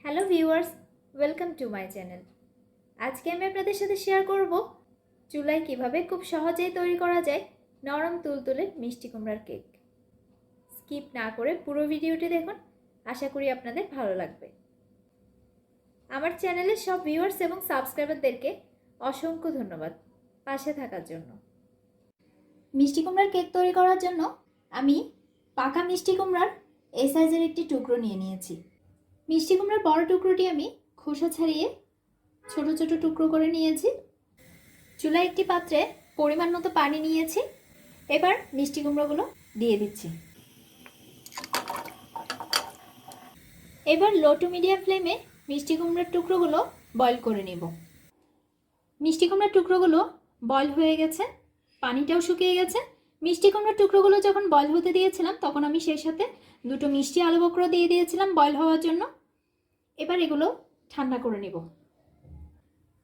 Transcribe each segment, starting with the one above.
Hello viewers, welcome to my channel. আজকে আমি আপনাদের সাথে শেয়ার করব চুলায় কিভাবে খুব সহজেই তৈরি করা যায় নরম তুলতুলে মিষ্টি কুমড়ার কেক। স্কিপ না করে পুরো ভিডিওটি দেখুন, আশা করি আপনাদের ভালো লাগবে। আমার চ্যানেলের সব ভিউয়ার্স এবং সাবস্ক্রাইবারদেরকে অসংখ্য ধন্যবাদ পাশে থাকার জন্য। মিষ্টি কুমড়ার কেক তৈরি করার জন্য আমি পাকা মিষ্টি কুমড়ার এই সাইজের একটি টুকরো নিয়ে নিয়েছি। মিষ্টি কুমড়ার বড় টুকরোটি আমি খোসা ছাড়িয়ে ছোট ছোট টুকরো করে নিয়েছি। চুলায় একটি পাত্রে পরিমাণ মতো পানি নিয়েছি। এবার মিষ্টি কুমড়োগুলো দিয়ে দিচ্ছি। এবার লো টু মিডিয়াম ফ্লেমে মিষ্টি কুমড়ার টুকরোগুলো বয়েল করে নেব। মিষ্টি কুমড়ার টুকরোগুলো বয়েল হয়ে গেছে, পানিটাও শুকিয়ে গেছে। মিষ্টি কুমড়ার টুকরোগুলো যখন বয়েল হতে দিয়েছিলাম তখন আমি সেই সাথে দুটো মিষ্টি আলু বকরা দিয়ে দিয়েছিলাম বয়েল হওয়ার জন্য। এবার এগুলো ঠান্ডা করে নেব।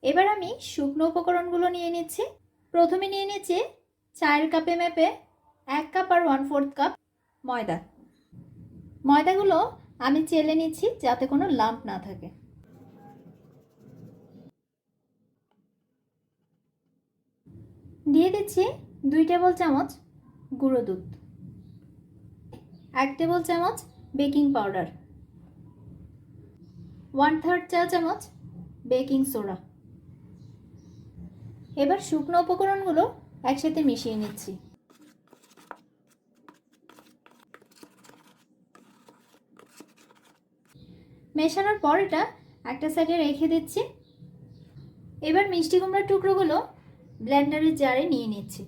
এবার আমি শুকনো উপকরণগুলো নিয়ে নিচ্ছি। প্রথমে নিয়ে নিচ্ছি চায়ের কাপে মেপে 1 কাপ আর 1/4 কাপ ময়দা। ময়দাগুলো আমি চেলে নিচ্ছি যাতে কোনো লাম্প না থাকে। দিয়ে দিচ্ছি 2 টেবিল চামচ গুঁড়ো দুধ, 1 টেবিল চামচ বেকিং পাউডার, 1/3 চা চামচ বেকিং সোডা। এবার শুকনো উপকরণগুলো একসাথে মিশিয়ে নিচ্ছি। মেশানোর পর এটা একটা সাইডে রেখে দিচ্ছি। এবার মিষ্টি কুমড়ার টুকরোগুলো ব্লেন্ডারের জারে নিয়ে নিচ্ছি।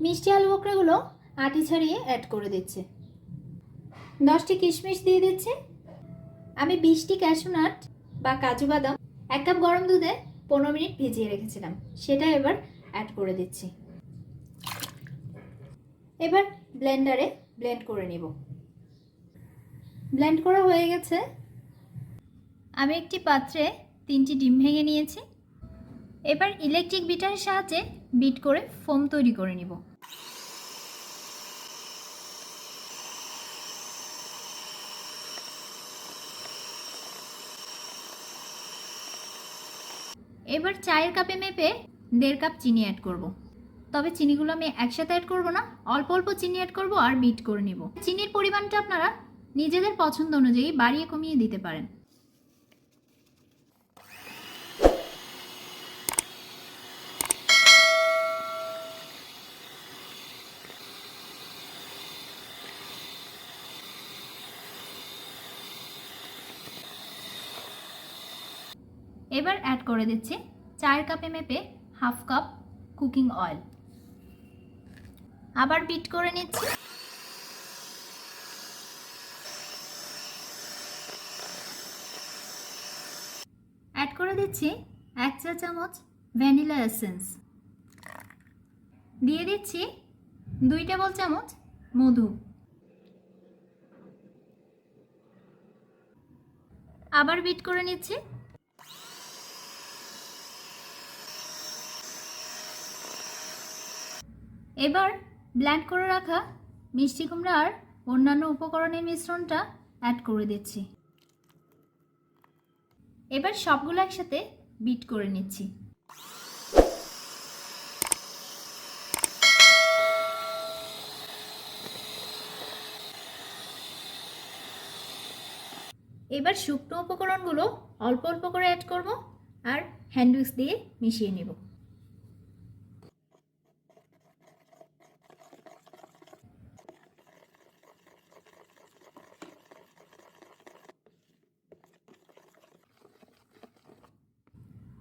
মিষ্টি আলু বকরাগুলো আটি ছাড়িয়ে অ্যাড করে দিচ্ছি। 10টি কিশমিশ দিয়ে দিচ্ছি। আমি 20টি ক্যাশু নাট বা কাজু বাদাম 1 কাপ গরম দুধে 15 মিনিট ভিজিয়ে রেখেছিলাম, সেটা এবার অ্যাড করে দিচ্ছি। এবার ব্লেন্ডারে ব্লেন্ড করে নিব। ব্লেন্ড করা হয়ে গেছে। আমি একটি পাত্রে 3টি ডিম ভেঙে নিয়েছি। এবার ইলেকট্রিক বিটারের সাহায্যে বিট করে ফোম তৈরি করে নিব। এবার চায়ের কাপে মেপে 1.5 কাপ চিনি অ্যাড করব। তবে চিনিগুলো আমি একসাথে অ্যাড করব না, অল্প অল্প চিনি অ্যাড করব আর বিট করে নিব। চিনির পরিমাণটা আপনারা নিজেদের পছন্দ অনুযায়ী বাড়িয়ে কমিয়ে দিতে পারেন। এবার অ্যাড করে দিচ্ছি চায়ের কাপে মেপে 1/2 কাপ কুকিং অয়েল। আবার বিট করে নিচ্ছি। অ্যাড করে দিচ্ছি 1 চা চামচ ভ্যানিলা এসেন্স। দিয়ে দিচ্ছি 2 টেবিল চামচ মধু। আবার বিট করে নিচ্ছি। এবার ব্লেন্ড করে রাখা মিষ্টি কুমড়া আর অন্যান্য উপকরণের মিশ্রণটা অ্যাড করে দিচ্ছি। এবার সবগুলো একসাথে বিট করে নিচ্ছি। এবার শুকনো উপকরণগুলো অল্প অল্প করে অ্যাড করব আর হ্যান্ড উইক্স দিয়ে মিশিয়ে নেব।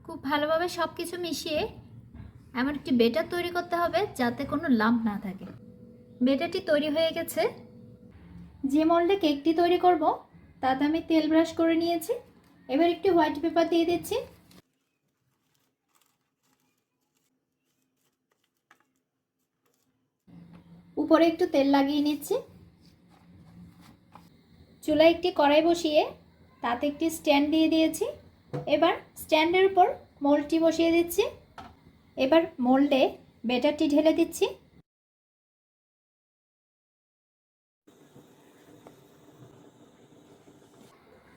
খুব ভালোভাবে সব কিছু মিশিয়ে এমন একটি বেটার তৈরি করতে হবে যাতে কোনো লাম্প না থাকে। বেটারটি তৈরি হয়ে গেছে। যে মোল্ডে কেকটি তৈরি করব তাতে আমি তেল ব্রাশ করে নিয়েছি। এবার একটু হোয়াইট পেপার দিয়ে দিচ্ছি। উপরে একটু তেল লাগিয়ে নিচ্ছি। চুলায় একটি কড়াই বসিয়ে তাতে একটি স্ট্যান্ড দিয়ে দিয়েছি। এবার স্ট্যান্ডের উপর মোল্ডটি বসিয়ে দিচ্ছি। এবার মোল্ডে ব্যাটারটি ঢেলে দিচ্ছি।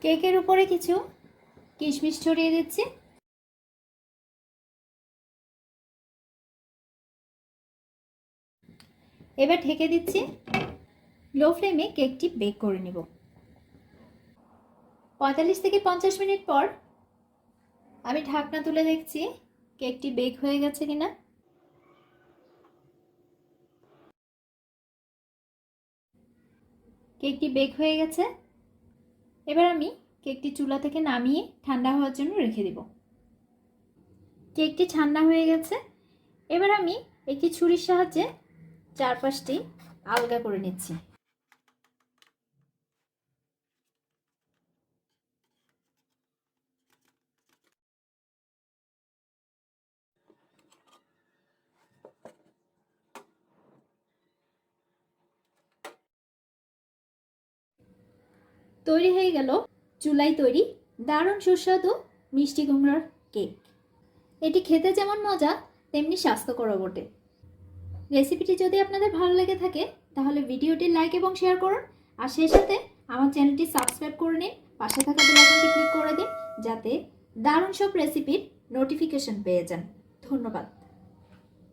কেকের উপরে কিছু কিশমিশ ছড়িয়ে দিচ্ছি। এবার ঢেকে দিচ্ছি। লো ফ্লেমে কেকটি বেক করে নিব। 45 থেকে 50 মিনিট পর আমি ঢাকনা তুলে দেখছি কেকটি বেক হয়ে গেছে কিনা। কেকটি বেক হয়ে গেছে। এবার আমি কেকটি চুলা থেকে নামিয়ে ঠান্ডা হওয়ার জন্য রেখে দিব। কেকটি ঠান্ডা হয়ে গেছে। এবার আমি একটি ছুরির সাহায্যে চারপাশটি আলগা করে নিচ্ছি। তৈরি হয়ে গেল চুলায় তৈরি দারুণ সুস্বাদু মিষ্টি কুমড়ার কেক। এটি খেতে যেমন মজা তেমনি স্বাস্থ্যকরও বটে। রেসিপিটি যদি আপনাদের ভালো লেগে থাকে তাহলে ভিডিওটি লাইক এবং শেয়ার করুন, আর সেই সাথে আমার চ্যানেলটি সাবস্ক্রাইব করে নিন। পাশে থাকা বেল আইকনটি ক্লিক করে দিন যাতে দারুণ সব রেসিপির নোটিফিকেশন পেয়ে যান। ধন্যবাদ।